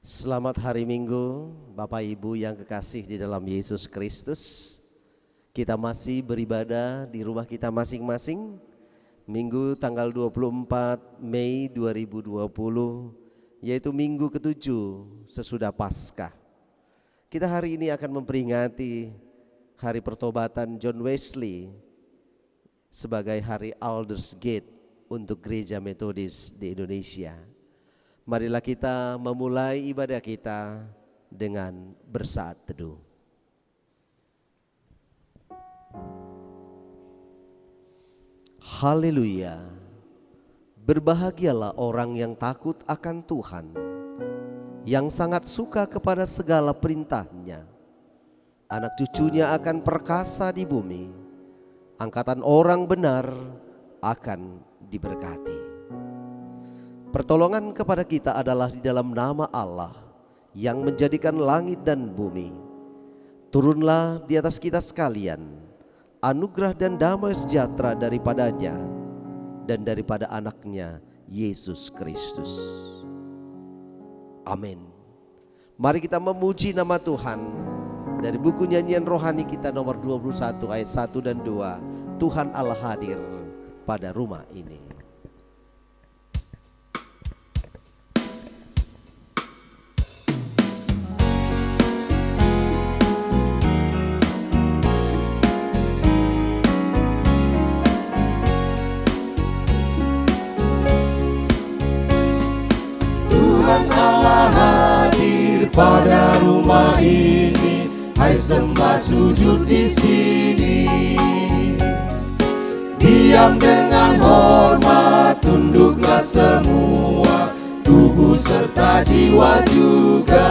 Selamat hari Minggu, Bapak Ibu yang kekasih di dalam Yesus Kristus. Kita masih beribadah di rumah kita masing-masing. Minggu tanggal 24 Mei 2020, yaitu minggu ke-7 sesudah Paskah. Kita hari ini akan memperingati hari pertobatan John Wesley sebagai hari Aldersgate untuk Gereja Metodis di Indonesia. Marilah kita memulai ibadah kita dengan bersaat teduh. Haleluya. Berbahagialah orang yang takut akan Tuhan, yang sangat suka kepada segala perintah-Nya. Anak cucunya akan perkasa di bumi, angkatan orang benar akan diberkati. Pertolongan kepada kita adalah di dalam nama Allah yang menjadikan langit dan bumi. Turunlah di atas kita sekalian anugerah dan damai sejahtera daripadanya dan daripada anaknya Yesus Kristus. Amin. Mari kita memuji nama Tuhan. Dari buku nyanyian rohani kita nomor 21 ayat 1 dan 2. Tuhan Allah hadir pada rumah ini. Pada rumah ini, hai sembah sujud di sini. Diam dengan hormat, tunduklah semua, tubuh serta jiwa juga.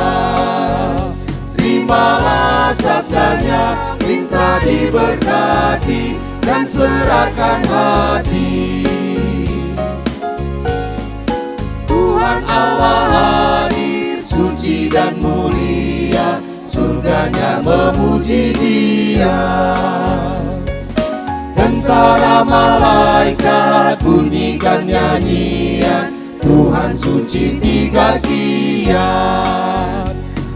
Terimalah sabdanya, minta diberkati dan serahkan hati. Tuhan Allah hadir, suci dan mulia, surganya memuji Dia. Tentara malaikat bunyikan nyanyian, Tuhan suci tiga kiat.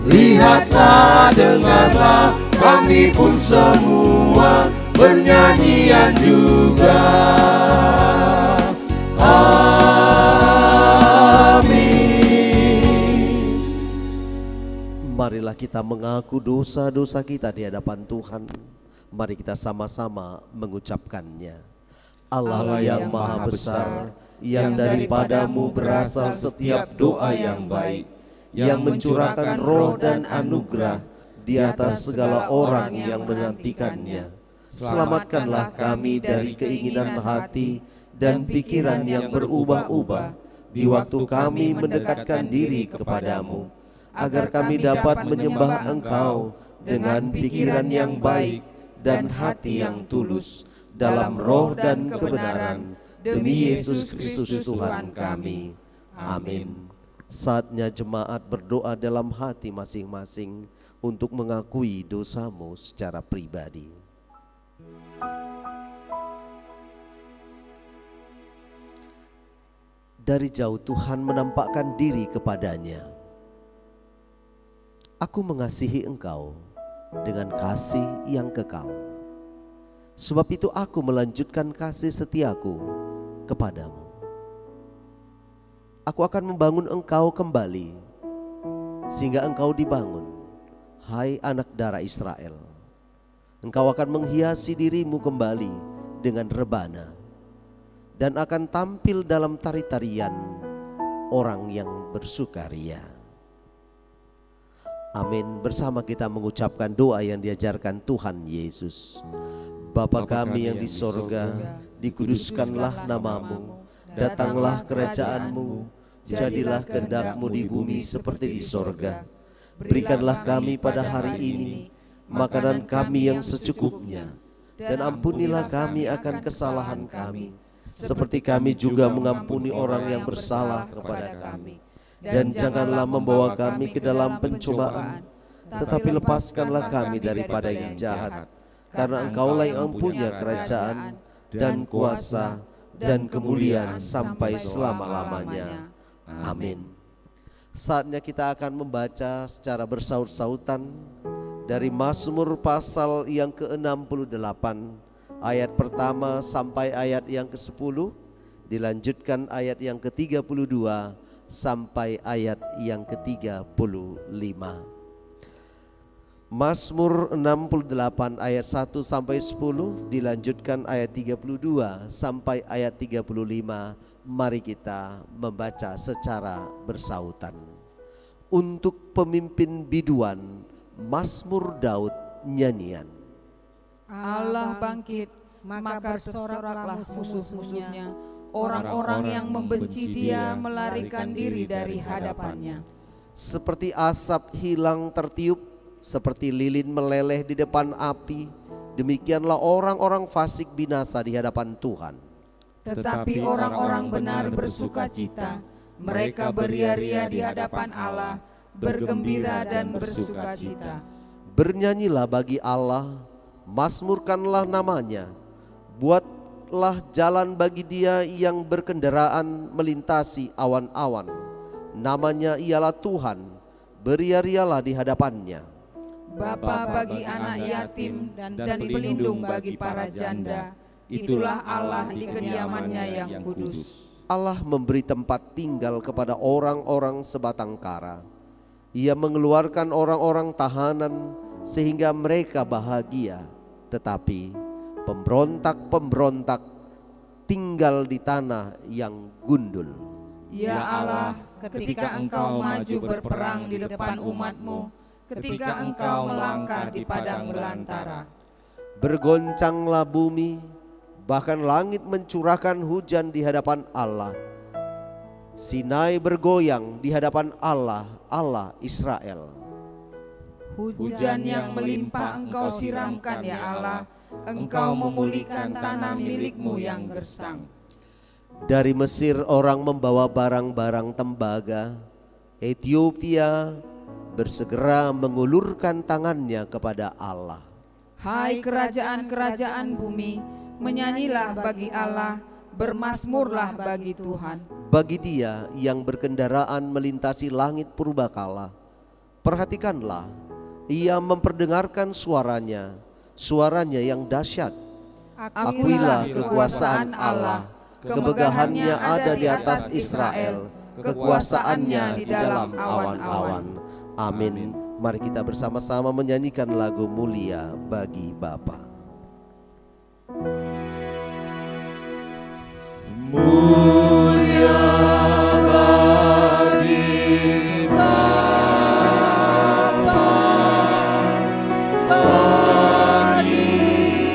Lihatlah, dengarlah, kami pun semua bernyanyian juga. Marilah kita mengaku dosa-dosa kita di hadapan Tuhan. Mari kita sama-sama mengucapkannya. Allah yang maha besar, yang daripadamu berasal setiap doa yang baik, yang mencurahkan roh dan anugerah di atas segala orang yang menantikannya. Selamatkanlah kami dari keinginan hati dan pikiran yang berubah-ubah di waktu kami mendekatkan diri kepadamu, agar kami dapat menyembah Engkau dengan pikiran yang baik dan hati yang tulus dalam roh dan kebenaran, demi Yesus Kristus Tuhan kami. Amin. Saatnya jemaat berdoa dalam hati masing-masing untuk mengakui dosamu secara pribadi. Dari jauh Tuhan menampakkan diri kepadanya. Aku mengasihi engkau dengan kasih yang kekal. Sebab itu aku melanjutkan kasih setiaku kepadamu. Aku akan membangun engkau kembali, sehingga engkau dibangun, hai anak darah Israel. Engkau akan menghiasi dirimu kembali dengan rebana, dan akan tampil dalam tari-tarian orang yang bersukaria. Amin. Bersama kita mengucapkan doa yang diajarkan Tuhan Yesus. Bapa kami yang di sorga, dikuduskanlah namamu. Datanglah kerajaanmu, jadilah kehendak-Mu di bumi seperti di sorga. Berikanlah kami pada hari ini makanan kami yang secukupnya, dan ampunilah kami akan kesalahan kami, seperti kami juga mengampuni orang yang bersalah kepada kami. Dan janganlah membawa kami ke dalam pencobaan, tetapi lepaskanlah kami daripada yang jahat. Karena Engkaulah yang punya kerajaan dan kuasa dan kemuliaan sampai selama-lamanya. Amin. Saatnya kita akan membaca secara bersaut-sautan dari Mazmur pasal yang ke-68 ayat pertama sampai ayat yang ke-10, dilanjutkan ayat yang ke-32 sampai ayat yang ke-35. Mazmur 68 ayat 1 sampai 10, dilanjutkan ayat 32 sampai ayat 35. Mari kita membaca secara bersautan. Untuk pemimpin biduan, Mazmur Daud nyanyian. Allah bangkit, maka bersoraklah musuh-musuhnya. Orang-orang yang membenci dia melarikan diri dari hadapannya. Seperti asap hilang tertiup, seperti lilin meleleh di depan api, demikianlah orang-orang fasik binasa di hadapan Tuhan. Tetapi orang-orang benar bersukacita, mereka beria-ria di hadapan Allah, bergembira dan bersukacita. Bernyanyilah bagi Allah, mazmurkanlah namanya, buatlah jalan bagi dia yang berkendaraan melintasi awan-awan. Namanya ialah Tuhan, beria-rialah di hadapannya. Bapa bagi anak yatim dan pelindung bagi para janda, itulah Allah di kediamannya yang kudus. Allah memberi tempat tinggal kepada orang-orang sebatang kara. Ia mengeluarkan orang-orang tahanan sehingga mereka bahagia. Tetapi pemberontak-pemberontak tinggal di tanah yang gundul. Ya Allah, ketika Engkau maju berperang di depan umat-Mu, ketika Engkau melangkah di padang belantara. Bergoncanglah bumi, bahkan langit mencurahkan hujan di hadapan Allah. Sinai bergoyang di hadapan Allah, Allah Israel. Hujan yang melimpah Engkau siramkan ya Allah, Engkau memulihkan tanah milik-Mu yang gersang. Dari Mesir orang membawa barang-barang tembaga, Ethiopia bersegera mengulurkan tangannya kepada Allah. Hai kerajaan-kerajaan bumi, menyanyilah bagi Allah, bermazmurlah bagi Tuhan. Bagi Dia yang berkendaraan melintasi langit purbakala, perhatikanlah, Ia memperdengarkan suaranya, suaranya yang dahsyat. Akuilah kekuasaan Allah, kemegahannya ada di atas Israel, kekuasaannya di dalam awan-awan. Amin. Mari kita bersama-sama menyanyikan lagu mulia bagi Bapa. Mulia bagi Bapa, bagi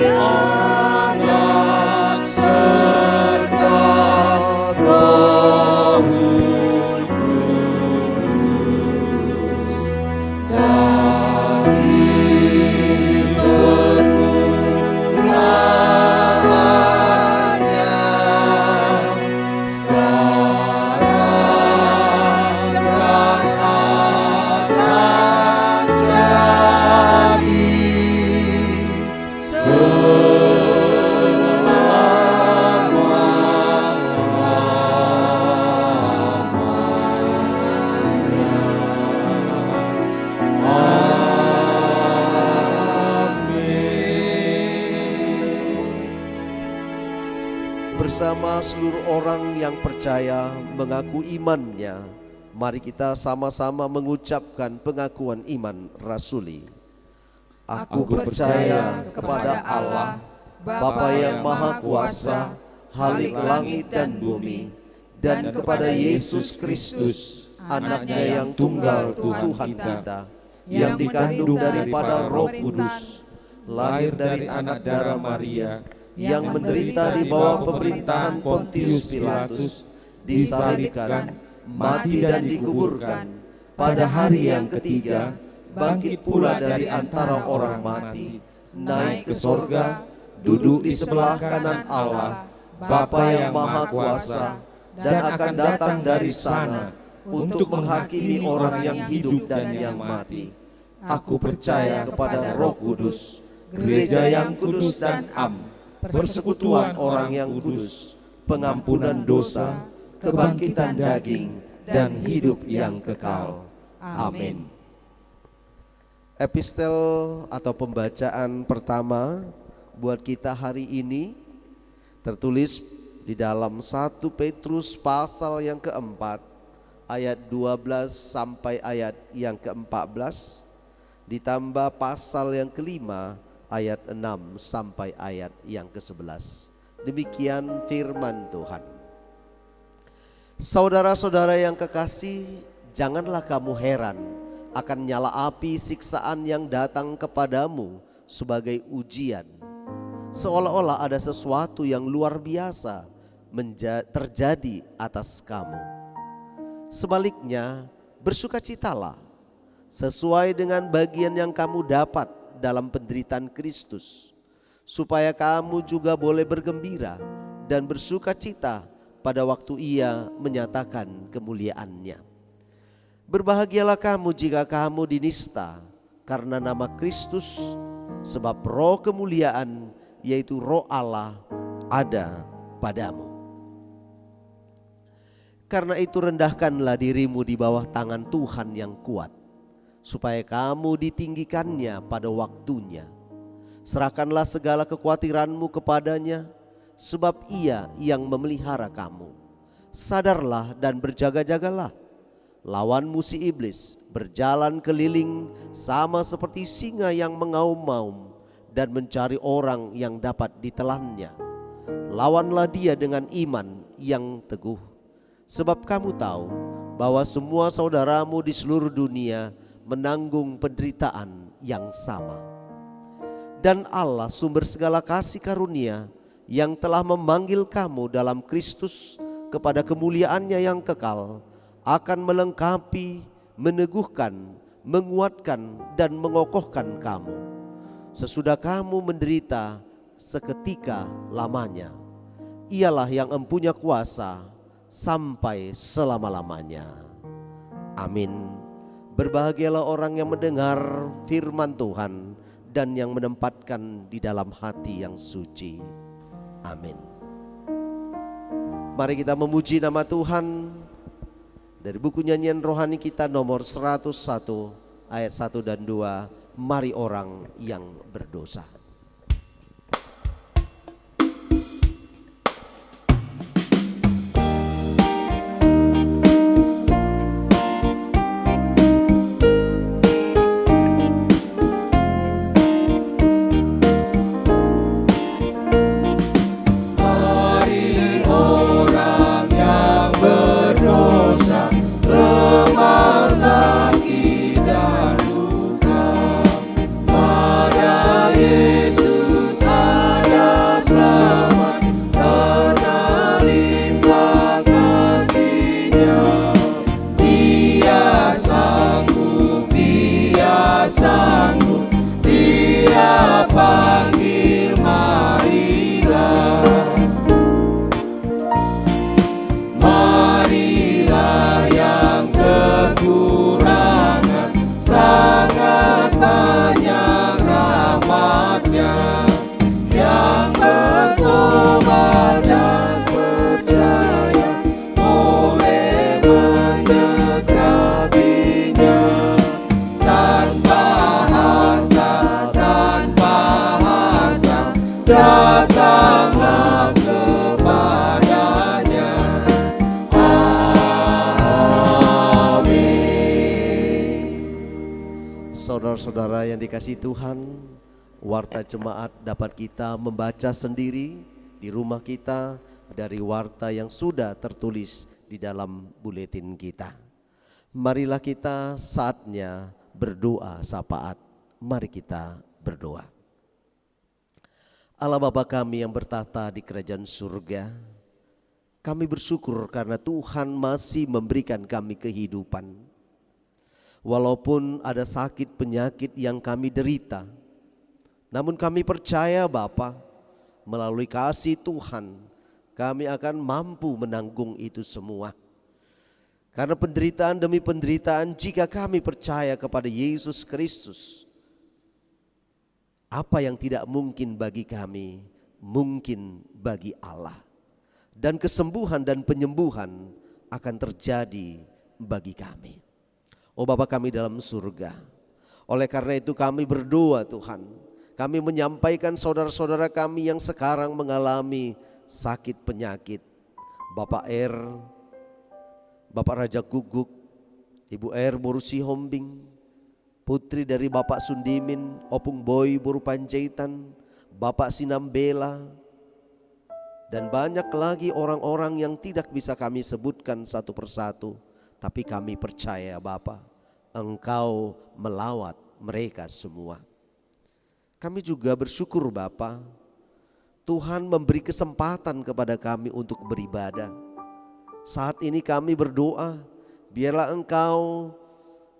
Anak serta Roh Kudus. Dari permulaannya sekarang dan akan jadi bersama seluruh orang yang percaya mengaku imannya, mari kita sama-sama mengucapkan pengakuan iman rasuli. Aku percaya kepada Allah, Bapa yang Maha Kuasa, Khalik langit dan bumi, dan kepada Yesus Kristus, Anaknya yang tunggal Tuhan kita, yang dikandung daripada Roh Kudus, lahir dari anak darah Maria, yang menderita di bawah pemerintahan Pontius Pilatus, disalibkan, mati dan dikuburkan, pada hari yang ketiga bangkit pula dari antara orang mati, naik ke sorga, duduk di sebelah kanan Allah, Bapa yang Maha Kuasa, dan akan datang dari sana untuk menghakimi orang yang hidup dan yang mati. Aku percaya kepada Roh Kudus, gereja yang kudus dan am, persekutuan orang yang kudus, pengampunan dosa, kebangkitan daging, dan hidup yang kekal. Amin. Epistel atau pembacaan pertama buat kita hari ini tertulis di dalam 1 Petrus pasal yang keempat ayat 12 sampai ayat yang ke-14, ditambah pasal yang kelima ayat 6 sampai ayat yang ke-11. Demikian firman Tuhan. Saudara-saudara yang kekasih, janganlah kamu heran akan nyala api siksaan yang datang kepadamu sebagai ujian, seolah-olah ada sesuatu yang luar biasa terjadi atas kamu. Sebaliknya, bersukacitalah sesuai dengan bagian yang kamu dapat dalam penderitaan Kristus, supaya kamu juga boleh bergembira dan bersukacita pada waktu Ia menyatakan kemuliaannya. Berbahagialah kamu jika kamu dinista karena nama Kristus, sebab roh kemuliaan yaitu roh Allah ada padamu. Karena itu rendahkanlah dirimu di bawah tangan Tuhan yang kuat, supaya kamu ditinggikannya pada waktunya. Serahkanlah segala kekhawatiranmu kepadanya, sebab Ia yang memelihara kamu. Sadarlah dan berjaga-jagalah. Lawan musuh iblis berjalan keliling sama seperti singa yang mengaum-ngaum dan mencari orang yang dapat ditelannya. Lawanlah dia dengan iman yang teguh, sebab kamu tahu bahwa semua saudaramu di seluruh dunia menanggung penderitaan yang sama. Dan Allah sumber segala kasih karunia yang telah memanggil kamu dalam Kristus kepada kemuliaannya yang kekal, akan melengkapi, meneguhkan, menguatkan, dan mengokohkan kamu sesudah kamu menderita seketika lamanya. Ialah yang empunya kuasa sampai selama-lamanya. Amin. Berbahagialah orang yang mendengar firman Tuhan dan yang menempatkan di dalam hati yang suci. Amin. Mari kita memuji nama Tuhan dari buku nyanyian rohani kita nomor 101 ayat 1 dan 2. Mari orang yang berdosa. Datanglah kepadanya. Amin. Saudara-saudara yang dikasihi Tuhan, warta jemaat dapat kita membaca sendiri di rumah kita dari warta yang sudah tertulis di dalam buletin kita. Marilah kita saatnya berdoa syafaat. Mari kita berdoa. Allah Bapa kami yang bertata di kerajaan surga, kami bersyukur karena Tuhan masih memberikan kami kehidupan. Walaupun ada sakit penyakit yang kami derita, namun kami percaya Bapa, melalui kasih Tuhan kami akan mampu menanggung itu semua. Karena penderitaan demi penderitaan, jika kami percaya kepada Yesus Kristus, apa yang tidak mungkin bagi kami, mungkin bagi Allah. Dan kesembuhan dan penyembuhan akan terjadi bagi kami. Oh Bapa kami dalam surga, oleh karena itu kami berdoa Tuhan, kami menyampaikan saudara-saudara kami yang sekarang mengalami sakit penyakit. Bapak R, Bapak Raja Guguk, Ibu R Borusi Hombing, putri dari Bapak Sundimin, Opung Boy Boru Panjaitan, Bapak Sinambela, dan banyak lagi orang-orang yang tidak bisa kami sebutkan satu persatu. Tapi kami percaya Bapa, Engkau melawat mereka semua. Kami juga bersyukur Bapa, Tuhan memberi kesempatan kepada kami untuk beribadah. Saat ini kami berdoa, biarlah Engkau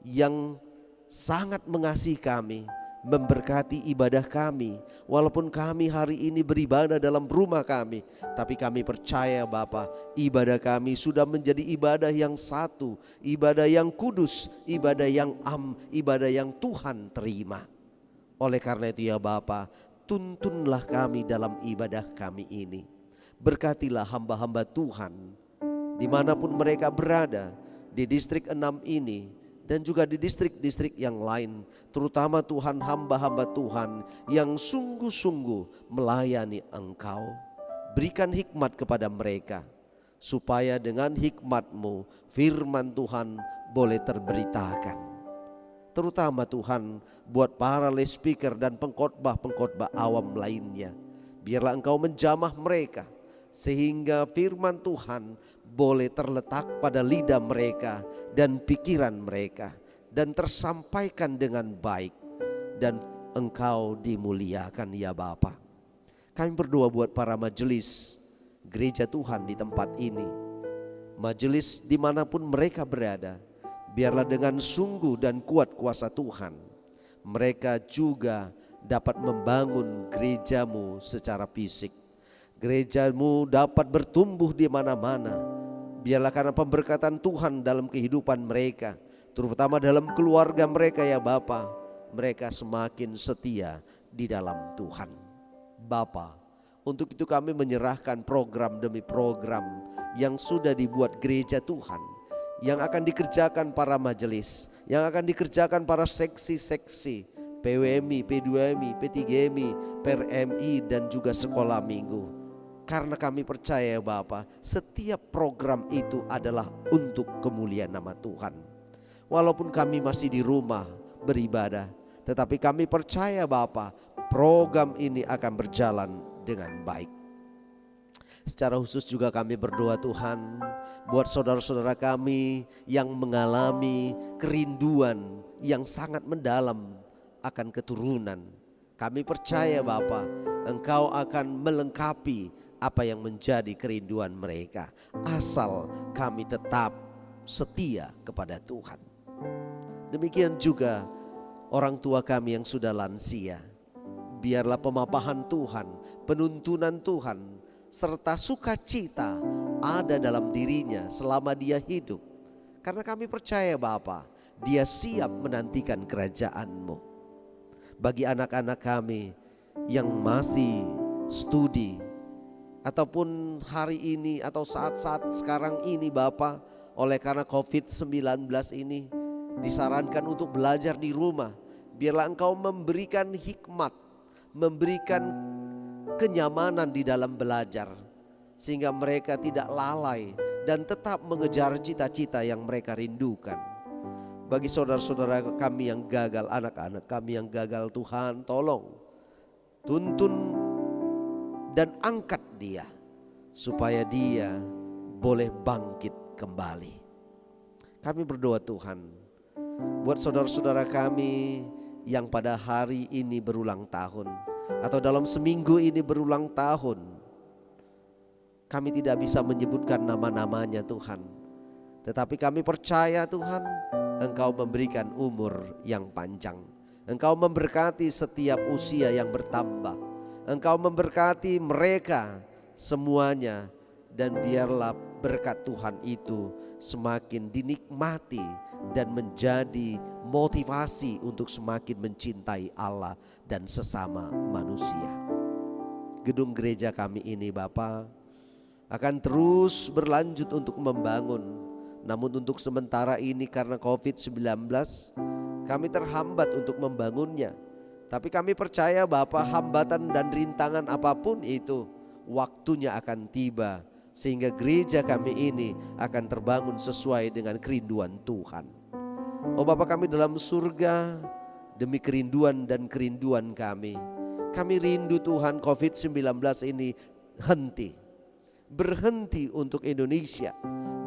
yang sangat mengasihi kami memberkati ibadah kami. Walaupun kami hari ini beribadah dalam rumah kami, tapi kami percaya Bapa, ibadah kami sudah menjadi ibadah yang satu, ibadah yang kudus, ibadah yang Tuhan terima. Oleh karena itu ya Bapa, tuntunlah kami dalam ibadah kami ini. Berkatilah hamba-hamba Tuhan dimanapun mereka berada, di distrik 6 ini dan juga di distrik-distrik yang lain, terutama Tuhan hamba-hamba Tuhan yang sungguh-sungguh melayani Engkau. Berikan hikmat kepada mereka, supaya dengan hikmat-Mu firman Tuhan boleh terberitakan. Terutama Tuhan buat para lay speaker dan pengkhotbah-pengkhotbah awam lainnya. Biarlah Engkau menjamah mereka, sehingga firman Tuhan boleh terletak pada lidah mereka dan pikiran mereka, dan tersampaikan dengan baik, dan Engkau dimuliakan ya Bapa. Kami berdoa buat para majelis gereja Tuhan di tempat ini, majelis dimanapun mereka berada. Biarlah dengan sungguh dan kuat kuasa Tuhan, mereka juga dapat membangun gereja-Mu secara fisik. Gereja-Mu dapat bertumbuh di mana-mana. Biarlah karena pemberkatan Tuhan dalam kehidupan mereka, terutama dalam keluarga mereka ya Bapa, mereka semakin setia di dalam Tuhan. Bapa, untuk itu kami menyerahkan program demi program yang sudah dibuat gereja Tuhan, yang akan dikerjakan para majelis, yang akan dikerjakan para seksi-seksi PWMI, P2MI, P3MI, PRMI dan juga sekolah minggu. Karena kami percaya Bapa, setiap program itu adalah untuk kemuliaan nama Tuhan. Walaupun kami masih di rumah beribadah, tetapi kami percaya Bapa, program ini akan berjalan dengan baik. Secara khusus juga kami berdoa Tuhan, buat saudara-saudara kami yang mengalami kerinduan yang sangat mendalam akan keturunan. Kami percaya Bapa, Engkau akan melengkapi apa yang menjadi kerinduan mereka, asal kami tetap setia kepada Tuhan. Demikian juga orang tua kami yang sudah lansia, biarlah pemapahan Tuhan, penuntunan Tuhan, serta sukacita ada dalam dirinya selama dia hidup. Karena kami percaya Bapa, dia siap menantikan kerajaan-Mu. Bagi anak-anak kami yang masih studi, ataupun hari ini atau saat-saat sekarang ini Bapa, oleh karena COVID-19 ini disarankan untuk belajar di rumah. Biarlah Engkau memberikan hikmat, memberikan kenyamanan di dalam belajar, sehingga mereka tidak lalai dan tetap mengejar cita-cita yang mereka rindukan. Bagi saudara-saudara kami yang gagal, anak-anak kami yang gagal, Tuhan tolong tuntun dan angkat dia, supaya dia boleh bangkit kembali. Kami berdoa Tuhan, buat saudara-saudara kami yang pada hari ini berulang tahun, atau dalam seminggu ini berulang tahun. Kami tidak bisa menyebutkan nama-namanya Tuhan, tetapi kami percaya Tuhan, Engkau memberikan umur yang panjang. Engkau memberkati setiap usia yang bertambah. Engkau memberkati mereka semuanya, dan biarlah berkat Tuhan itu semakin dinikmati dan menjadi motivasi untuk semakin mencintai Allah dan sesama manusia. Gedung gereja kami ini Bapa akan terus berlanjut untuk membangun Namun untuk sementara ini karena COVID-19 kami terhambat untuk membangunnya. Tapi kami percaya Bapa, hambatan dan rintangan apapun itu waktunya akan tiba, sehingga gereja kami ini akan terbangun sesuai dengan kerinduan Tuhan. Oh Bapa kami dalam surga, demi kerinduan dan kerinduan kami rindu Tuhan COVID-19 ini berhenti untuk Indonesia,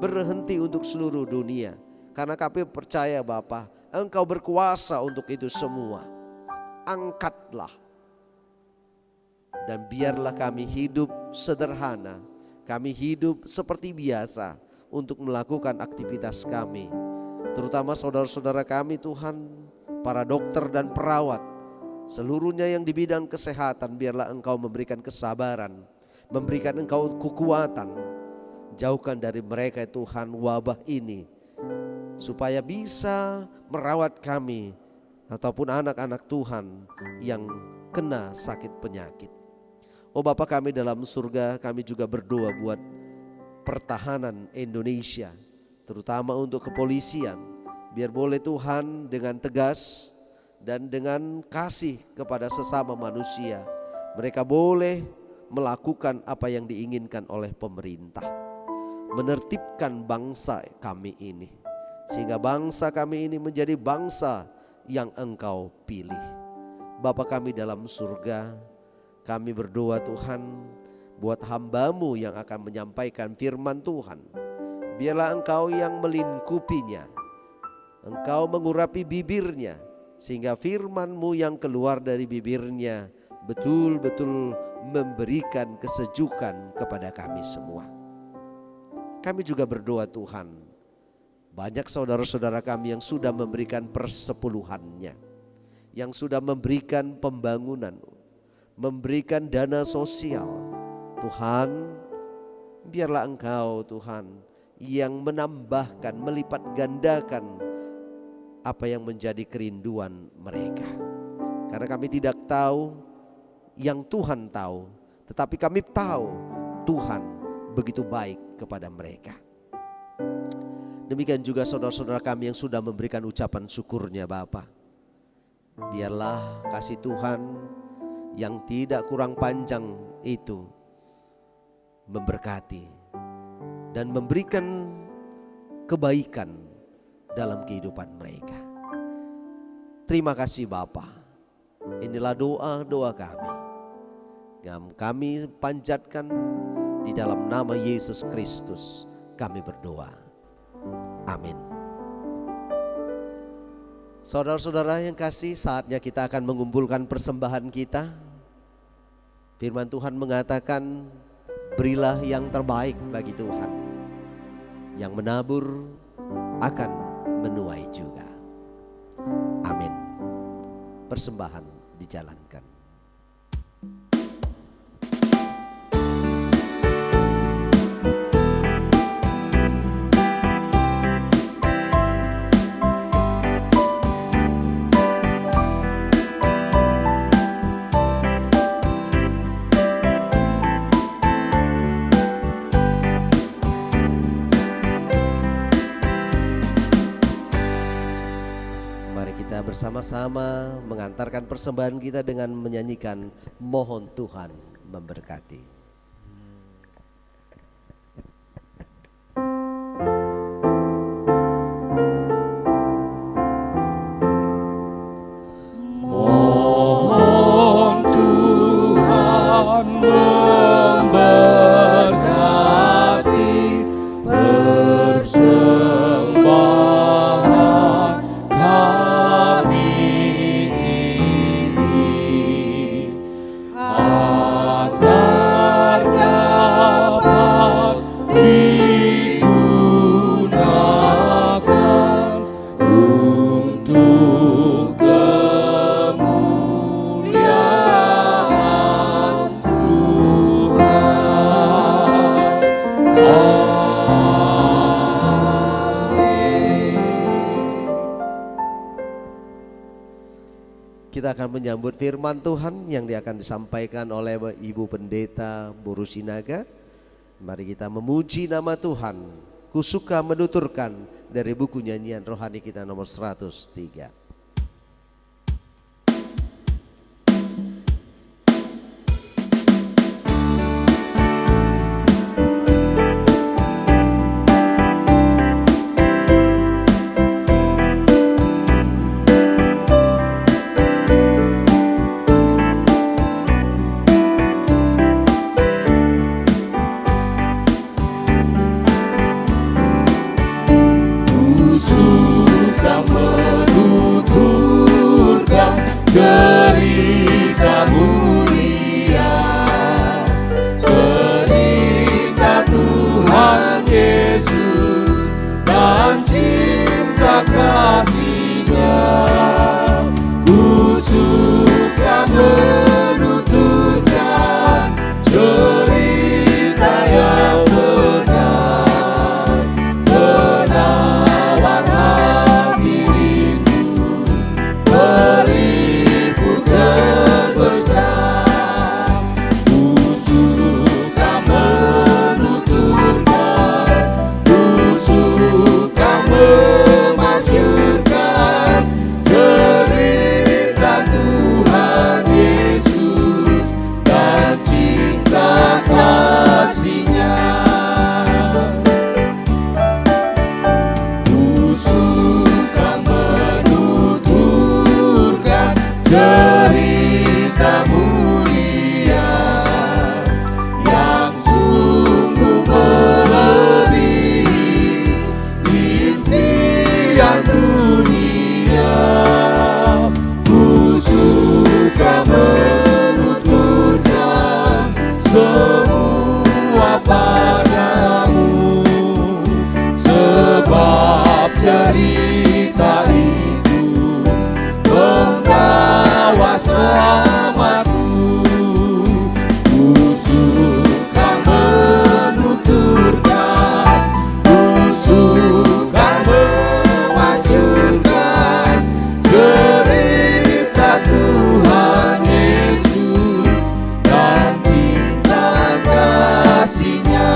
berhenti untuk seluruh dunia. Karena kami percaya Bapa, Engkau berkuasa untuk itu semua. Angkatlah dan biarlah kami hidup sederhana, kami hidup seperti biasa untuk melakukan aktivitas kami. Terutama saudara-saudara kami Tuhan, para dokter dan perawat, seluruhnya yang di bidang kesehatan, biarlah Engkau memberikan kesabaran, memberikan Engkau kekuatan. Jauhkan dari mereka Tuhan wabah ini, supaya bisa merawat kami ataupun anak-anak Tuhan yang kena sakit penyakit. Oh Bapa kami dalam surga, kami juga berdoa buat pertahanan Indonesia, terutama untuk kepolisian. Biar boleh Tuhan dengan tegas dan dengan kasih kepada sesama manusia, mereka boleh melakukan apa yang diinginkan oleh pemerintah, menertibkan bangsa kami ini, sehingga bangsa kami ini menjadi bangsa yang Engkau pilih. Bapa kami dalam surga, kami berdoa Tuhan buat hamba-Mu yang akan menyampaikan firman Tuhan. Biarlah Engkau yang melingkupinya, Engkau mengurapi bibirnya, sehingga firman-Mu yang keluar dari bibirnya betul-betul memberikan kesejukan kepada kami semua. Kami juga berdoa Tuhan, banyak saudara-saudara kami yang sudah memberikan persepuluhannya, yang sudah memberikan pembangunan, memberikan dana sosial. Tuhan, biarlah Engkau Tuhan yang menambahkan, melipat gandakan apa yang menjadi kerinduan mereka. Karena kami tidak tahu yang Tuhan tahu, tetapi kami tahu Tuhan begitu baik kepada mereka. Demikian juga saudara-saudara kami yang sudah memberikan ucapan syukurnya Bapa. Biarlah kasih Tuhan yang tidak kurang panjang itu memberkati dan memberikan kebaikan dalam kehidupan mereka. Terima kasih Bapa. Inilah doa-doa kami. Kami panjatkan di dalam nama Yesus Kristus kami berdoa. Amin. Saudara-saudara yang kasih, saatnya kita akan mengumpulkan persembahan kita. Firman Tuhan mengatakan, berilah yang terbaik bagi Tuhan. Yang menabur akan menuai juga. Amin. Persembahan dijalankan. Bersama-sama mengantarkan persembahan kita dengan menyanyikan Mohon Tuhan Memberkati. Mohon Tuhan memberkati persembahan kami ini, agar dapat digunakan untuk kemuliaan Tuhan. Kita akan menyambut firman Tuhan yang akan disampaikan oleh Ibu Pendeta Boru Sinaga. Mari kita memuji nama Tuhan, Ku suka menuturkan dari buku nyanyian rohani kita nomor 103. Cerita mulia, cerita Tuhan Yesus dan cinta kasih-Nya. Ku suka menuturkan cerita yang benar, penawar hati rindu, terbesar. Ku suka menuturkan, ku suka memasyurkan cerita Tuhan Yesus dan cinta kasih-Nya. Ku suka menuturkan cerita mulia yang sungguh melebihi impian dunia. Ku suka menuturkan semua padamu, sebab cerita itu membawa selamatku. Ku suka menuturkan, ku suka memasyurkan cerita Tuhan Yesus dan cinta kasih-Nya.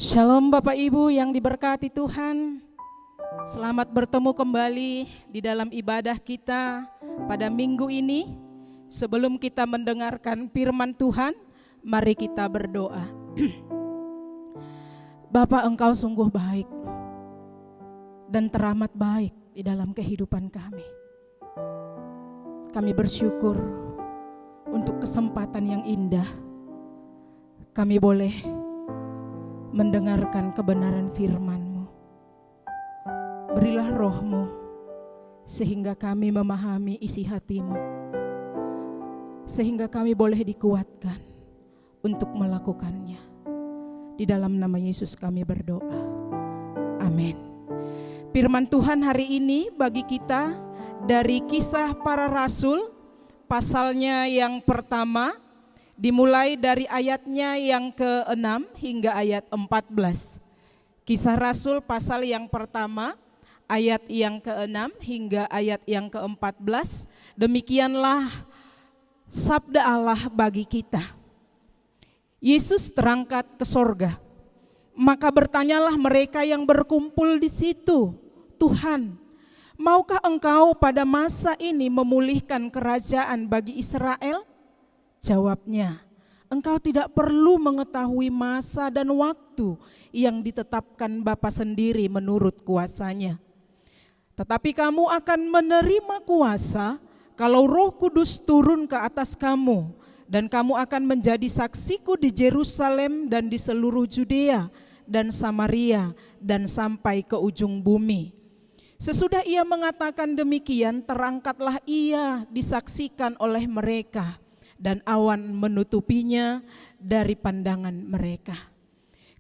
Shalom Bapak Ibu yang diberkati Tuhan. Selamat bertemu kembali di dalam ibadah kita pada minggu ini. Sebelum kita mendengarkan firman Tuhan, mari kita berdoa. Bapa, Engkau sungguh baik dan teramat baik di dalam kehidupan kami. Kami bersyukur untuk kesempatan yang indah. Kami boleh mendengarkan kebenaran firman-Mu. Berilah roh-Mu sehingga kami memahami isi hati-Mu, sehingga kami boleh dikuatkan untuk melakukannya. Di dalam nama Yesus kami berdoa. Amin. Firman Tuhan hari ini bagi kita dari Kisah Para Rasul, pasalnya yang pertama, dimulai dari ayatnya yang ke-6 hingga ayat 14. Kisah Rasul pasal yang pertama, ayat yang ke-6 hingga ayat yang ke-14. Demikianlah sabda Allah bagi kita. Yesus terangkat ke sorga. Maka bertanyalah mereka yang berkumpul di situ, Tuhan, maukah Engkau pada masa ini memulihkan kerajaan bagi Israel? Jawabnya, Engkau tidak perlu mengetahui masa dan waktu yang ditetapkan Bapa sendiri menurut kuasanya. Tetapi kamu akan menerima kuasa kalau Roh Kudus turun ke atas kamu, dan kamu akan menjadi saksiku di Yerusalem dan di seluruh Judea dan Samaria dan sampai ke ujung bumi. Sesudah ia mengatakan demikian, terangkatlah ia disaksikan oleh mereka, dan awan menutupinya dari pandangan mereka.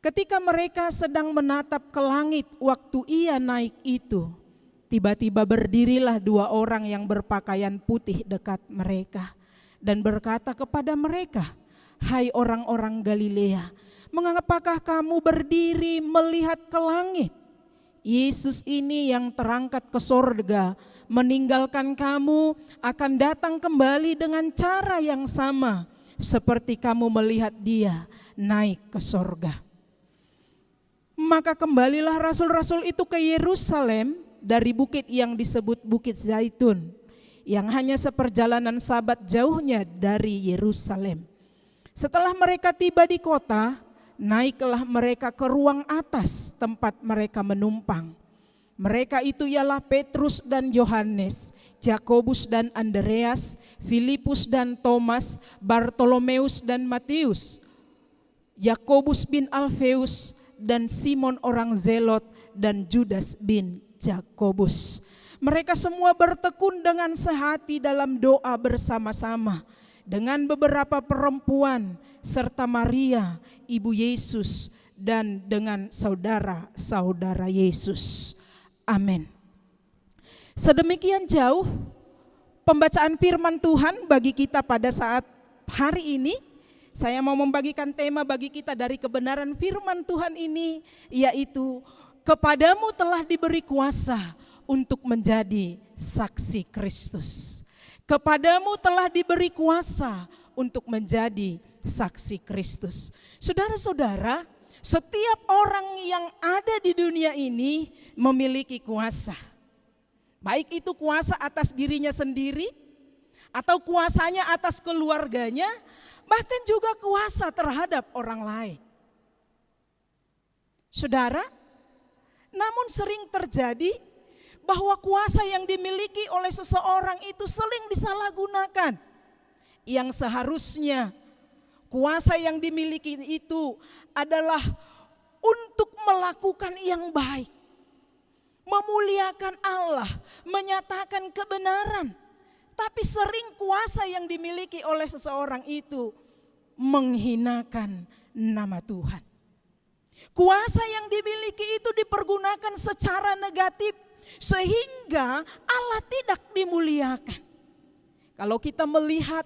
Ketika mereka sedang menatap ke langit waktu ia naik itu, tiba-tiba berdirilah dua orang yang berpakaian putih dekat mereka dan berkata kepada mereka, "Hai orang-orang Galilea, mengapakah kamu berdiri melihat ke langit? Yesus ini yang terangkat ke sorga, meninggalkan kamu, akan datang kembali dengan cara yang sama seperti kamu melihat dia naik ke sorga. Maka kembalilah rasul-rasul itu ke Yerusalem dari bukit yang disebut Bukit Zaitun, yang hanya seperjalanan sabat jauhnya dari Yerusalem. Setelah mereka tiba di kota, naiklah mereka ke ruang atas tempat mereka menumpang. Mereka itu ialah Petrus dan Yohanes, Yakobus dan Andreas, Filipus dan Thomas, Bartolomeus dan Matius, Yakobus bin Alfeus, dan Simon orang Zelot, dan Judas bin Yakobus. Mereka semua bertekun dengan sehati dalam doa bersama-sama dengan beberapa perempuan serta Maria ibu Yesus dan dengan saudara-saudara Yesus. Amin. Sedemikian jauh pembacaan firman Tuhan bagi kita pada saat hari ini. Saya mau membagikan tema bagi kita dari kebenaran firman Tuhan ini, yaitu kepadamu telah diberi kuasa untuk menjadi saksi Kristus. Kepadamu telah diberi kuasa untuk menjadi saksi Kristus. Saudara-saudara, setiap orang yang ada di dunia ini memiliki kuasa. Baik itu kuasa atas dirinya sendiri, atau kuasanya atas keluarganya, bahkan juga kuasa terhadap orang lain. Saudara, namun sering terjadi bahwa kuasa yang dimiliki oleh seseorang itu sering disalahgunakan. Yang seharusnya kuasa yang dimiliki itu adalah untuk melakukan yang baik, memuliakan Allah, menyatakan kebenaran. Tapi sering kuasa yang dimiliki oleh seseorang itu menghinakan nama Tuhan. Kuasa yang dimiliki itu dipergunakan secara negatif sehingga Allah tidak dimuliakan. Kalau kita melihat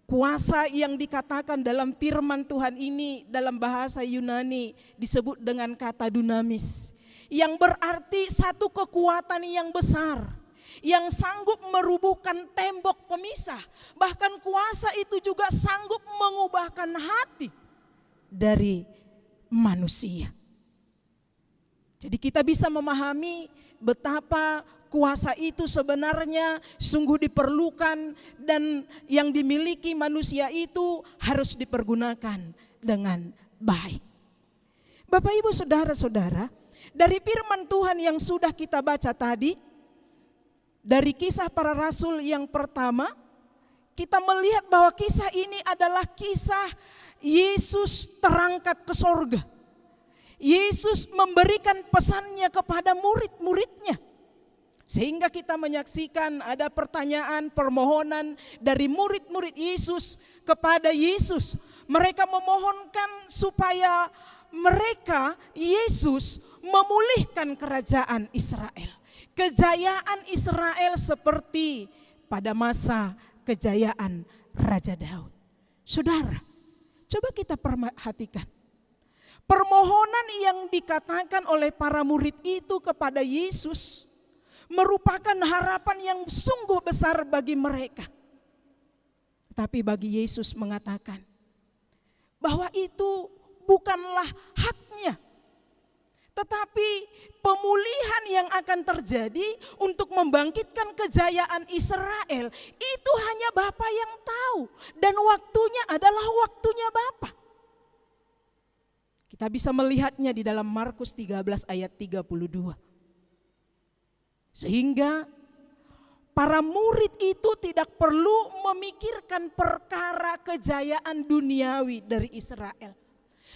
kuasa yang dikatakan dalam firman Tuhan ini dalam bahasa Yunani disebut dengan kata dunamis, yang berarti satu kekuatan yang besar, yang sanggup merubuhkan tembok pemisah. Bahkan kuasa itu juga sanggup mengubahkan hati dari manusia. Jadi kita bisa memahami betapa kuasa itu sebenarnya sungguh diperlukan dan yang dimiliki manusia itu harus dipergunakan dengan baik. Bapak Ibu saudara-saudara, dari firman Tuhan yang sudah kita baca tadi, dari kisah para rasul yang pertama, kita melihat bahwa kisah ini adalah kisah Yesus terangkat ke sorga. Yesus memberikan pesannya kepada murid-muridnya. Sehingga kita menyaksikan ada pertanyaan, permohonan dari murid-murid Yesus kepada Yesus. Mereka memohonkan supaya mereka, Yesus, memulihkan kerajaan Israel. Kejayaan Israel seperti pada masa kejayaan Raja Daud. Saudara, coba kita perhatikan. Permohonan yang dikatakan oleh para murid itu kepada Yesus merupakan harapan yang sungguh besar bagi mereka. Tapi bagi Yesus mengatakan bahwa itu bukanlah haknya. Tetapi pemulihan yang akan terjadi untuk membangkitkan kejayaan Israel itu hanya Bapa yang tahu. Dan waktunya adalah waktunya Bapa. Kita bisa melihatnya di dalam Markus 13 ayat 32. Sehingga para murid itu tidak perlu memikirkan perkara kejayaan duniawi dari Israel.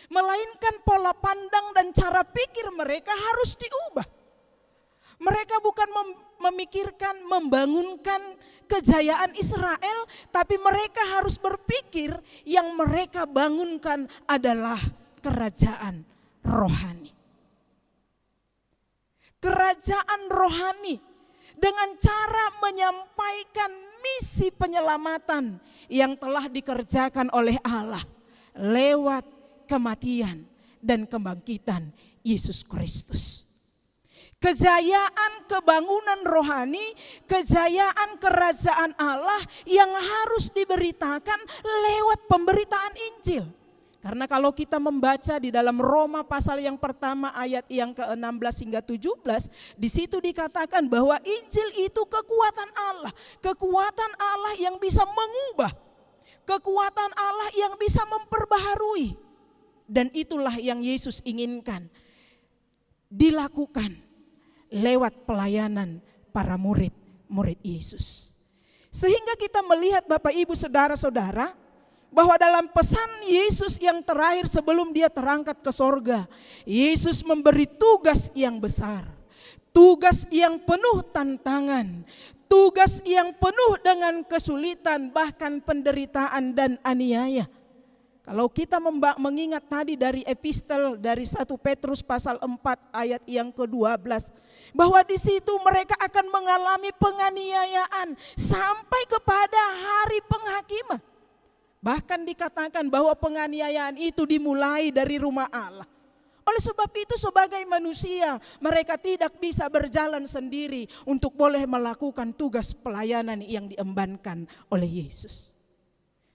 Melainkan pola pandang dan cara pikir mereka harus diubah. Mereka bukan memikirkan membangunkan kejayaan Israel, tapi mereka harus berpikir yang mereka bangunkan adalah kerajaan rohani. Kerajaan rohani dengan cara menyampaikan misi penyelamatan yang telah dikerjakan oleh Allah lewat kematian dan kebangkitan Yesus Kristus. kejayaan kebangunan rohani, kejayaan kerajaan Allah yang harus diberitakan lewat pemberitaan Injil. Karena kalau kita membaca di dalam Roma pasal yang pertama ayat yang ke-16 hingga 17, di situ dikatakan bahwa Injil itu kekuatan Allah yang bisa mengubah, kekuatan Allah yang bisa memperbaharui. Dan itulah yang Yesus inginkan dilakukan lewat pelayanan para murid Yesus. Sehingga kita melihat Bapak Ibu Saudara-saudara, bahwa dalam pesan Yesus yang terakhir sebelum dia terangkat ke sorga, Yesus memberi tugas yang besar, tugas yang penuh tantangan, tugas yang penuh dengan kesulitan, bahkan penderitaan dan aniaya. Kalau kita mengingat tadi dari epistel dari 1 Petrus pasal 4 ayat yang ke-12, bahwa di situ mereka akan mengalami penganiayaan sampai kepada hari penghakiman. Bahkan dikatakan bahwa penganiayaan itu dimulai dari rumah Allah. Oleh sebab itu sebagai manusia mereka tidak bisa berjalan sendiri untuk boleh melakukan tugas pelayanan yang diembankan oleh Yesus.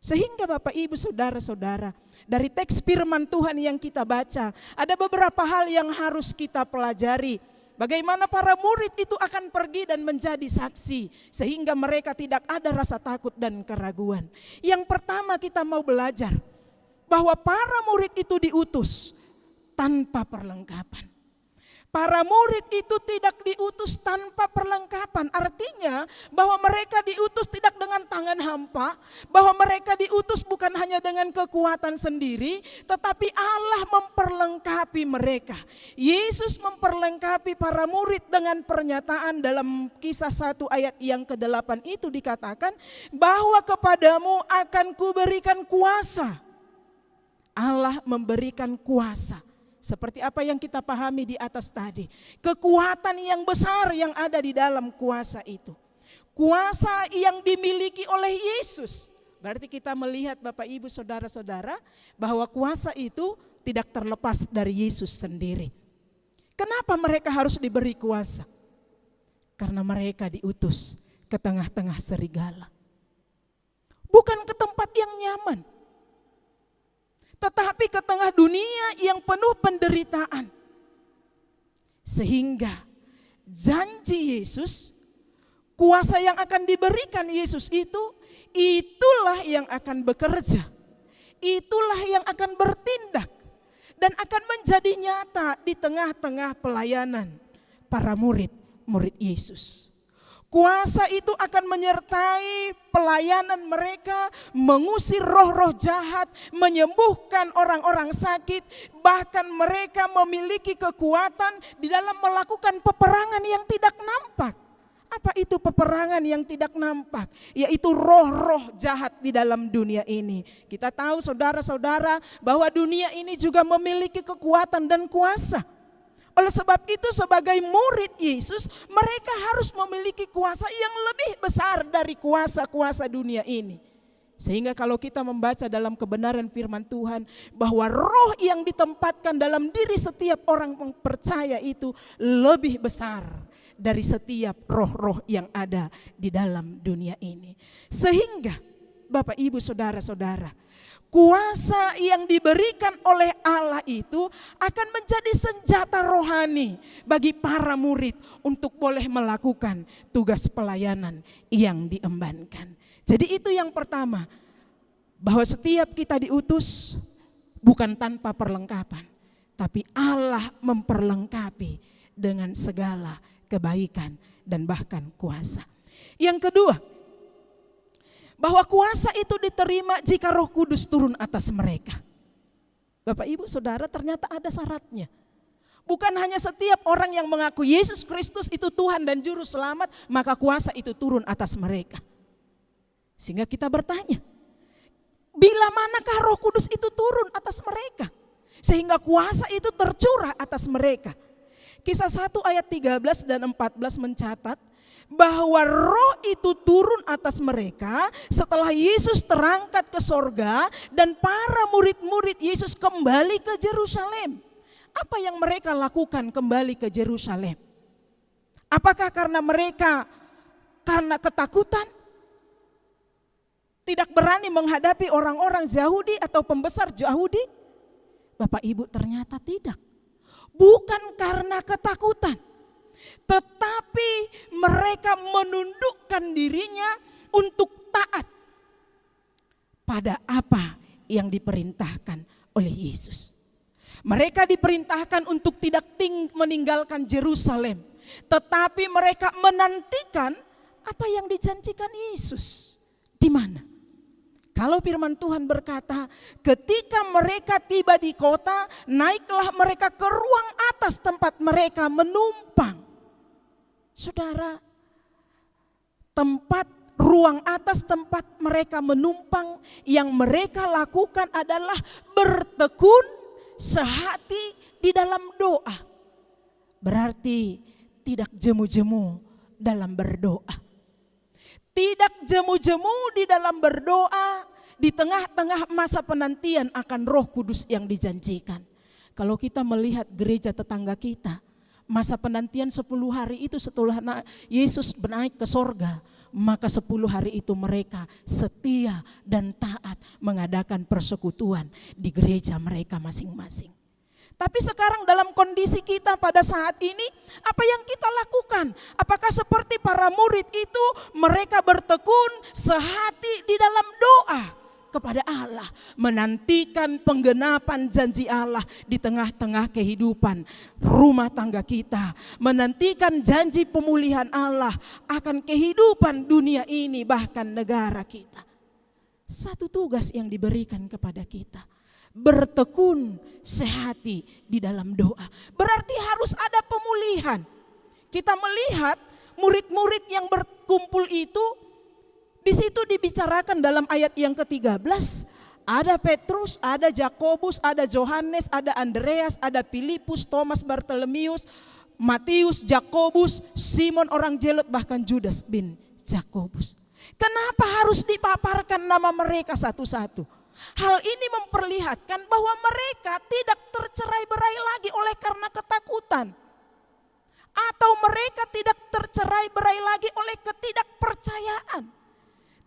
Sehingga Bapak Ibu Saudara-saudara, dari teks firman Tuhan yang kita baca, ada beberapa hal yang harus kita pelajari. Bagaimana para murid itu akan pergi dan menjadi saksi, sehingga mereka tidak ada rasa takut dan keraguan. Yang pertama kita mau belajar, bahwa para murid itu diutus tanpa perlengkapan. Para murid itu tidak diutus tanpa perlengkapan. Artinya bahwa mereka diutus tidak dengan tangan hampa, bahwa mereka diutus bukan hanya dengan kekuatan sendiri, tetapi Allah memperlengkapi mereka. Yesus memperlengkapi para murid dengan pernyataan dalam Kisah 1 ayat yang ke-8 itu dikatakan bahwa kepadamu akan kuberikan kuasa. Allah memberikan kuasa. Seperti apa yang kita pahami di atas tadi. Kekuatan yang besar yang ada di dalam kuasa itu. Kuasa yang dimiliki oleh Yesus. Berarti kita melihat Bapak Ibu Saudara-saudara bahwa kuasa itu tidak terlepas dari Yesus sendiri. Kenapa mereka harus diberi kuasa? Karena mereka diutus ke tengah-tengah serigala. Bukan ke tempat yang nyaman, tetapi ke tengah dunia yang penuh penderitaan. Sehingga janji Yesus, kuasa yang akan diberikan Yesus itu, itulah yang akan bekerja. Itulah yang akan bertindak dan akan menjadi nyata di tengah-tengah pelayanan para murid Yesus. Kuasa itu akan menyertai pelayanan mereka, mengusir roh-roh jahat, menyembuhkan orang-orang sakit, bahkan mereka memiliki kekuatan di dalam melakukan peperangan yang tidak nampak. Apa itu peperangan yang tidak nampak? Yaitu roh-roh jahat di dalam dunia ini. Kita tahu saudara-saudara bahwa dunia ini juga memiliki kekuatan dan kuasa. Oleh sebab itu sebagai murid Yesus mereka harus memiliki kuasa yang lebih besar dari kuasa-kuasa dunia ini. Sehingga kalau kita membaca dalam kebenaran firman Tuhan bahwa roh yang ditempatkan dalam diri setiap orang yang percaya itu lebih besar dari setiap roh-roh yang ada di dalam dunia ini. Sehingga Bapak Ibu Saudara-saudara, kuasa yang diberikan oleh Allah itu akan menjadi senjata rohani bagi para murid untuk boleh melakukan tugas pelayanan yang diembankan. Jadi itu yang pertama, bahwa setiap kita diutus bukan tanpa perlengkapan, tapi Allah memperlengkapi dengan segala kebaikan dan bahkan kuasa. Yang kedua, bahwa kuasa itu diterima jika Roh Kudus turun atas mereka. Bapak Ibu Saudara, ternyata ada syaratnya. Bukan hanya setiap orang yang mengaku Yesus Kristus itu Tuhan dan Juru Selamat, maka kuasa itu turun atas mereka. Sehingga kita bertanya, bila manakah Roh Kudus itu turun atas mereka? Sehingga kuasa itu tercurah atas mereka. Kisah 1 ayat 13 dan 14 mencatat bahwa roh itu turun atas mereka setelah Yesus terangkat ke sorga dan para murid-murid Yesus kembali ke Yerusalem. Apa yang mereka lakukan kembali ke Yerusalem? Apakah karena mereka karena ketakutan? Tidak berani menghadapi orang-orang Yahudi atau pembesar Yahudi? Bapak Ibu, ternyata tidak. Bukan karena ketakutan, tetapi mereka menundukkan dirinya untuk taat pada apa yang diperintahkan oleh Yesus. Mereka diperintahkan untuk tidak meninggalkan Yerusalem, tetapi mereka menantikan apa yang dijanjikan Yesus. Di mana? Kalau firman Tuhan berkata, ketika mereka tiba di kota, naiklah mereka ke ruang atas tempat mereka menumpang. Saudara, ruang atas tempat mereka menumpang yang mereka lakukan adalah bertekun sehati di dalam doa. Berarti tidak jemu-jemu dalam berdoa. Tidak jemu-jemu di dalam berdoa di tengah-tengah masa penantian akan Roh Kudus yang dijanjikan. Kalau kita melihat gereja tetangga kita, masa penantian 10 hari itu setelah Yesus naik ke sorga, maka 10 hari itu mereka setia dan taat mengadakan persekutuan di gereja mereka masing-masing. Tapi sekarang dalam kondisi kita pada saat ini, apa yang kita lakukan? Apakah seperti para murid itu mereka bertekun sehati di dalam doa kepada Allah, menantikan penggenapan janji Allah di tengah-tengah kehidupan rumah tangga kita, menantikan janji pemulihan Allah akan kehidupan dunia ini bahkan negara kita. Satu tugas yang diberikan kepada kita, bertekun sehati di dalam doa. Berarti harus ada pemulihan. Kita melihat murid-murid yang berkumpul itu, di situ dibicarakan dalam ayat yang ke-13, ada Petrus, ada Yakobus, ada Yohanes, ada Andreas, ada Filipus, Thomas, Bartolomeus, Matius, Yakobus, Simon orang Zelot, bahkan Judas bin Yakobus. Kenapa harus dipaparkan nama mereka satu-satu? Hal ini memperlihatkan bahwa mereka tidak tercerai-berai lagi oleh karena ketakutan. Atau mereka tidak tercerai-berai lagi oleh ketidakpercayaan.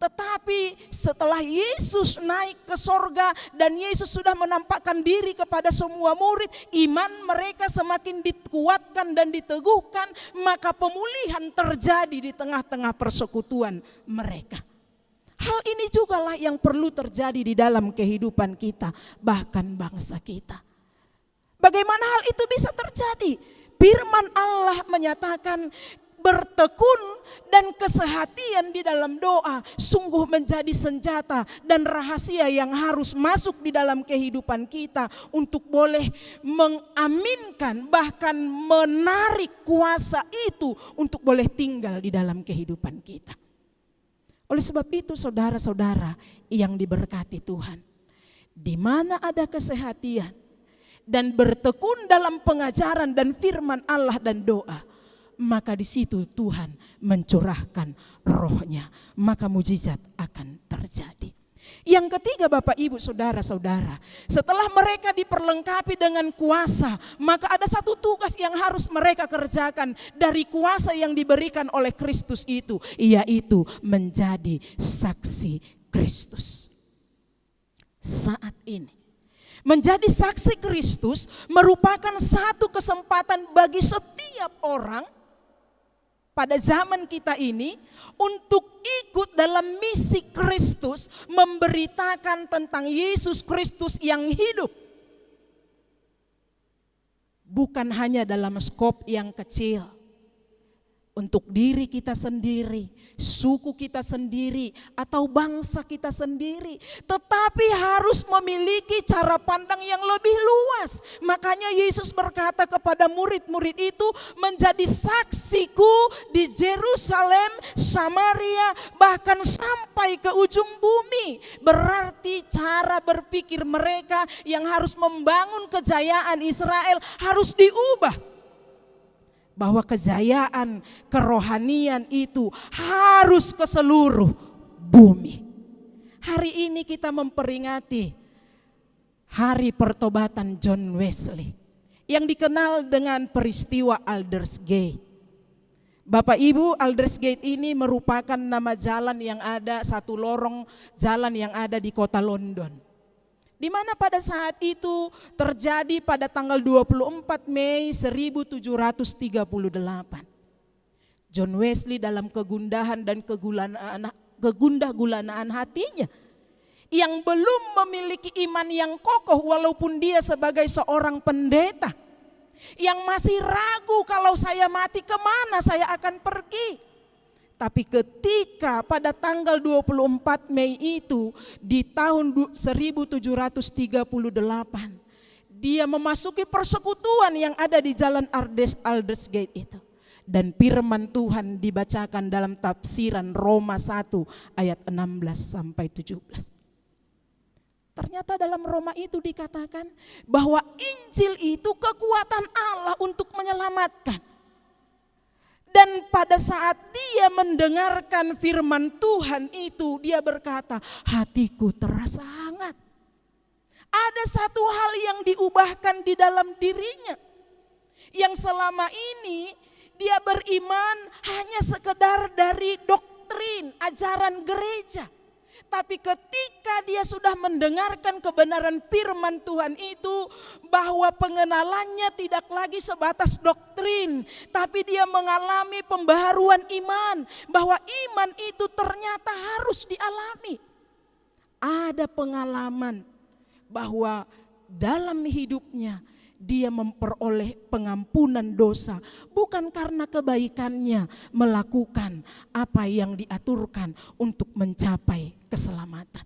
Tetapi setelah Yesus naik ke sorga dan Yesus sudah menampakkan diri kepada semua murid, iman mereka semakin dikuatkan dan diteguhkan, maka pemulihan terjadi di tengah-tengah persekutuan mereka. Hal ini jugalah yang perlu terjadi di dalam kehidupan kita, bahkan bangsa kita. Bagaimana hal itu bisa terjadi? Firman Allah menyatakan bertekun dan kesehatian di dalam doa sungguh menjadi senjata dan rahasia yang harus masuk di dalam kehidupan kita untuk boleh mengaminkan bahkan menarik kuasa itu untuk boleh tinggal di dalam kehidupan kita. Oleh sebab itu saudara-saudara yang diberkati Tuhan, di mana ada kesehatan dan bertekun dalam pengajaran dan firman Allah dan doa, maka di situ Tuhan mencurahkan rohnya, maka mujizat akan terjadi. Yang ketiga Bapak Ibu Saudara-saudara, setelah mereka diperlengkapi dengan kuasa, maka ada satu tugas yang harus mereka kerjakan dari kuasa yang diberikan oleh Kristus itu, yaitu menjadi saksi Kristus. Saat ini menjadi saksi Kristus merupakan satu kesempatan bagi setiap orang pada zaman kita ini untuk ikut dalam misi Kristus, memberitakan tentang Yesus Kristus yang hidup. Bukan hanya dalam skop yang kecil, untuk diri kita sendiri, suku kita sendiri, atau bangsa kita sendiri, tetapi harus memiliki cara pandang yang lebih luas. Makanya Yesus berkata kepada murid-murid itu, menjadi saksiku di Yerusalem, Samaria, bahkan sampai ke ujung bumi. Berarti cara berpikir mereka yang harus membangun kejayaan Israel harus diubah. Bahwa kejayaan, kerohanian itu harus ke seluruh bumi. Hari ini kita memperingati hari pertobatan John Wesley yang dikenal dengan peristiwa Aldersgate. Bapak Ibu, Aldersgate ini merupakan nama jalan yang ada, satu lorong jalan yang ada di kota London. Di mana pada saat itu terjadi pada tanggal 24 Mei 1738. John Wesley dalam kegundahan dan kegundah-gulanaan hatinya, yang belum memiliki iman yang kokoh walaupun dia sebagai seorang pendeta, yang masih ragu kalau saya mati kemana saya akan pergi. Tapi ketika pada tanggal 24 Mei itu di tahun 1738, dia memasuki persekutuan yang ada di jalan Aldersgate itu. Dan firman Tuhan dibacakan dalam tafsiran Roma 1 ayat 16 sampai 17. Ternyata dalam Roma itu dikatakan bahwa Injil itu kekuatan Allah untuk menyelamatkan. Dan pada saat dia mendengarkan firman Tuhan itu, dia berkata, hatiku terasa hangat. Ada satu hal yang diubahkan di dalam dirinya, yang selama ini dia beriman hanya sekedar dari doktrin, ajaran gereja. Tapi ketika dia sudah mendengarkan kebenaran firman Tuhan itu, bahwa pengenalannya tidak lagi sebatas doktrin, tapi dia mengalami pembaharuan iman, bahwa iman itu ternyata harus dialami. Ada pengalaman bahwa dalam hidupnya dia memperoleh pengampunan dosa bukan karena kebaikannya melakukan apa yang diaturkan untuk mencapai keselamatan.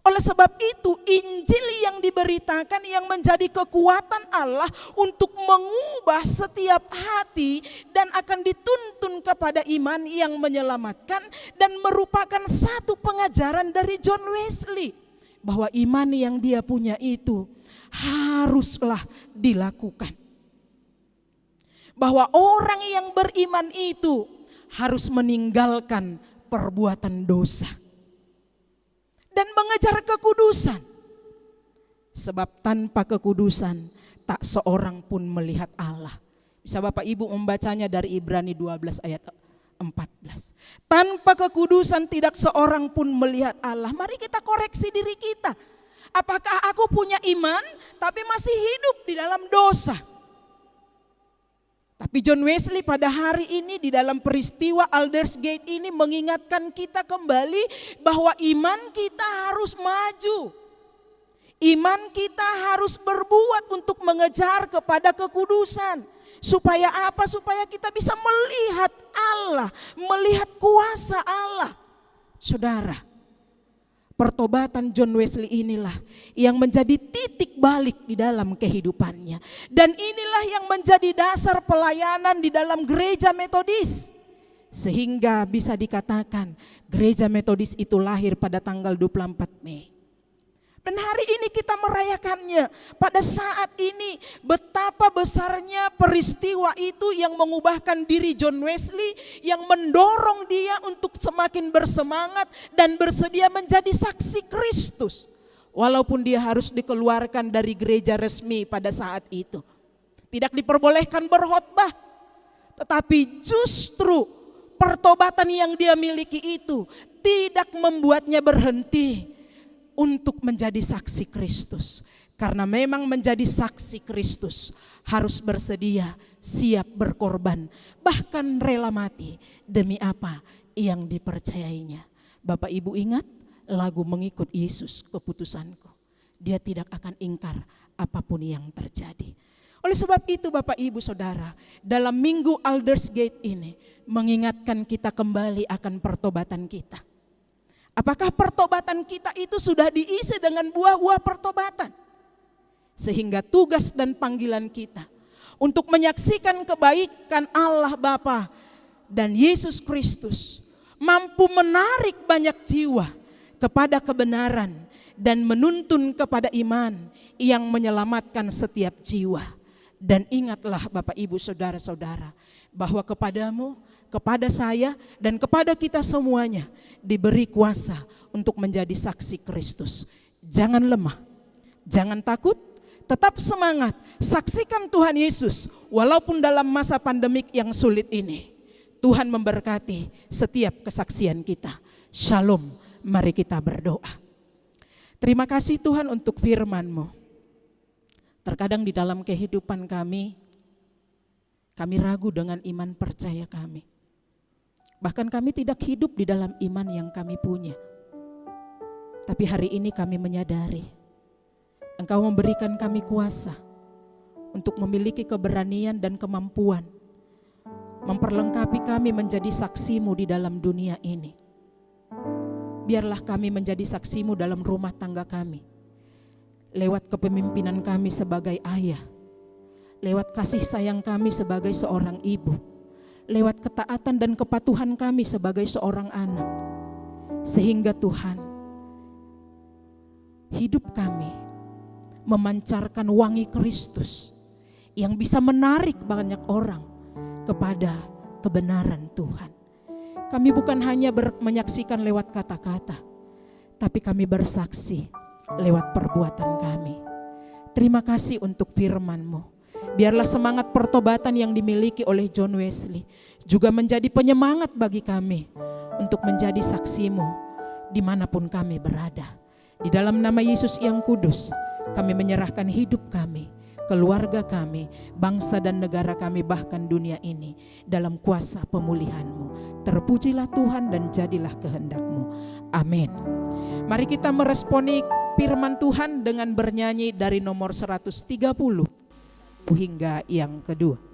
Oleh sebab itu Injil yang diberitakan yang menjadi kekuatan Allah untuk mengubah setiap hati dan akan dituntun kepada iman yang menyelamatkan, dan merupakan satu pengajaran dari John Wesley bahwa iman yang dia punya itu haruslah dilakukan. Bahwa orang yang beriman itu harus meninggalkan perbuatan dosa dan mengejar kekudusan. Sebab tanpa kekudusan tak seorang pun melihat Allah. Bisa Bapak Ibu membacanya dari Ibrani 12 ayat 14. Tanpa kekudusan tidak seorang pun melihat Allah. Mari kita koreksi diri kita. Apakah aku punya iman tapi masih hidup di dalam dosa? Tapi John Wesley pada hari ini di dalam peristiwa Aldersgate ini mengingatkan kita kembali bahwa iman kita harus maju. Iman kita harus berbuat untuk mengejar kepada kekudusan. Supaya apa? Supaya kita bisa melihat Allah, melihat kuasa Allah. Saudara, pertobatan John Wesley inilah yang menjadi titik balik di dalam kehidupannya. Dan inilah yang menjadi dasar pelayanan di dalam gereja Metodis. Sehingga bisa dikatakan gereja Metodis itu lahir pada tanggal 24 Mei. Dan hari ini kita merayakannya. Pada saat ini betapa besarnya peristiwa itu yang mengubahkan diri John Wesley, yang mendorong dia untuk semakin bersemangat dan bersedia menjadi saksi Kristus. Walaupun dia harus dikeluarkan dari gereja resmi pada saat itu. Tidak diperbolehkan berkhotbah. Tetapi justru pertobatan yang dia miliki itu tidak membuatnya berhenti untuk menjadi saksi Kristus. Karena memang menjadi saksi Kristus harus bersedia, siap berkorban, bahkan rela mati demi apa yang dipercayainya. Bapak Ibu ingat lagu Mengikut Yesus Keputusanku. Dia tidak akan ingkar apapun yang terjadi. Oleh sebab itu Bapak Ibu Saudara, dalam minggu Aldersgate ini mengingatkan kita kembali akan pertobatan kita. Apakah pertobatan kita itu sudah diisi dengan buah-buah pertobatan? Sehingga tugas dan panggilan kita untuk menyaksikan kebaikan Allah Bapa dan Yesus Kristus mampu menarik banyak jiwa kepada kebenaran dan menuntun kepada iman yang menyelamatkan setiap jiwa. Dan ingatlah Bapak Ibu Saudara-saudara bahwa kepadamu, kepada saya dan kepada kita semuanya diberi kuasa untuk menjadi saksi Kristus. Jangan lemah, jangan takut, tetap semangat, saksikan Tuhan Yesus walaupun dalam masa pandemik yang sulit ini. Tuhan memberkati setiap kesaksian kita. Shalom, mari kita berdoa. Terima kasih Tuhan untuk firman-Mu. Terkadang di dalam kehidupan kami ragu dengan iman percaya kami. Bahkan kami tidak hidup di dalam iman yang kami punya. Tapi hari ini kami menyadari Engkau memberikan kami kuasa untuk memiliki keberanian dan kemampuan memperlengkapi kami menjadi saksi-Mu di dalam dunia ini. Biarlah kami menjadi saksi-Mu dalam rumah tangga kami, lewat kepemimpinan kami sebagai ayah, lewat kasih sayang kami sebagai seorang ibu, lewat ketaatan dan kepatuhan kami sebagai seorang anak. Sehingga Tuhan, hidup kami memancarkan wangi Kristus yang bisa menarik banyak orang kepada kebenaran Tuhan. Kami bukan hanya menyaksikan lewat kata-kata, tapi kami bersaksi lewat perbuatan kami. Terima kasih untuk firman-Mu. Biarlah semangat pertobatan yang dimiliki oleh John Wesley juga menjadi penyemangat bagi kami untuk menjadi saksi-Mu dimanapun kami berada. Di dalam nama Yesus yang kudus, kami menyerahkan hidup kami, keluarga kami, bangsa dan negara kami, bahkan dunia ini dalam kuasa pemulihan-Mu. Terpujilah Tuhan dan jadilah kehendak-Mu. Amin. Mari kita meresponi firman Tuhan dengan bernyanyi dari nomor 130 hingga yang kedua.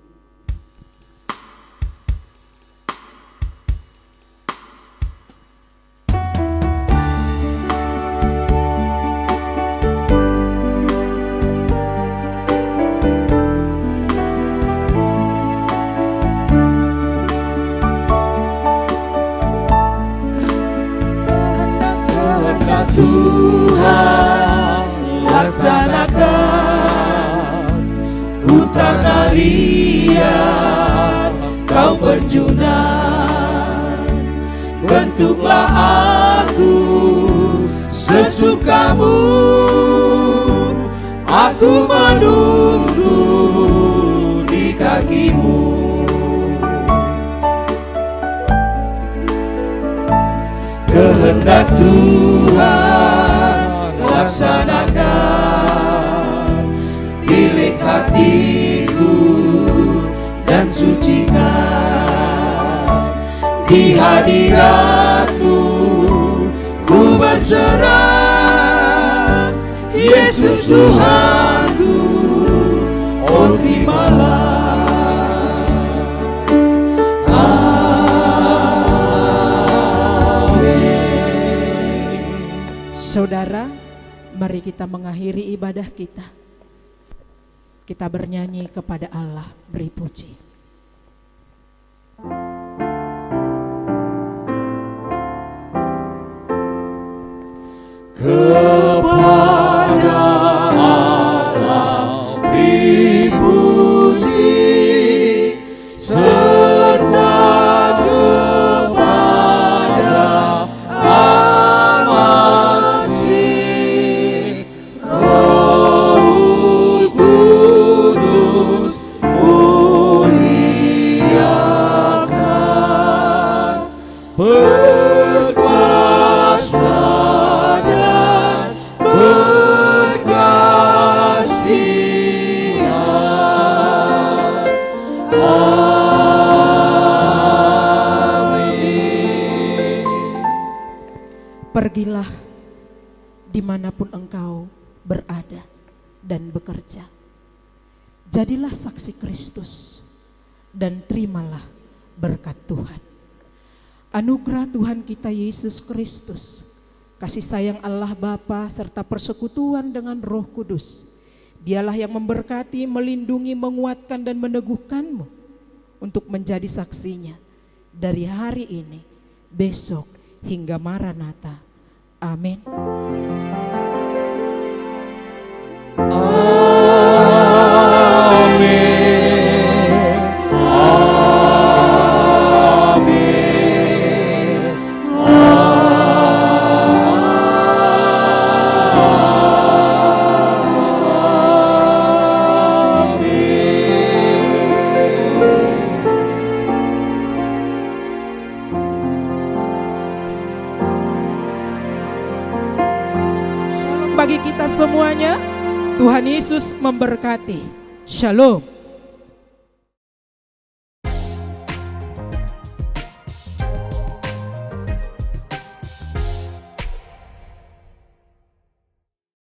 Tuhan laksanakan, ku tanah liat kau penjunan. Bentuklah aku sesukamu, aku menunggu di kakimu. Kehendak Tuhan laksanakan, pilih hatiku dan sucikan. Di hadirat-Mu ku berserah, Yesus Tuhanku, oh terimalah. Saudara, mari kita mengakhiri ibadah kita. Kita bernyanyi kepada Allah, beri puji. Kepada Allah beri puji, serta kepada Roh Kudus muliakan, berkuasa dan berkasihan. Amin. Pergilah dimanapun engkau berada dan bekerja. Jadilah saksi Kristus dan terimalah berkat Tuhan. Anugerah Tuhan kita Yesus Kristus, kasih sayang Allah Bapa serta persekutuan dengan Roh Kudus, Dialah yang memberkati, melindungi, menguatkan dan meneguhkanmu untuk menjadi saksinya dari hari ini, besok hingga Maranatha. Amin. bagi kita semuanya. Tuhan Yesus memberkati. Shalom.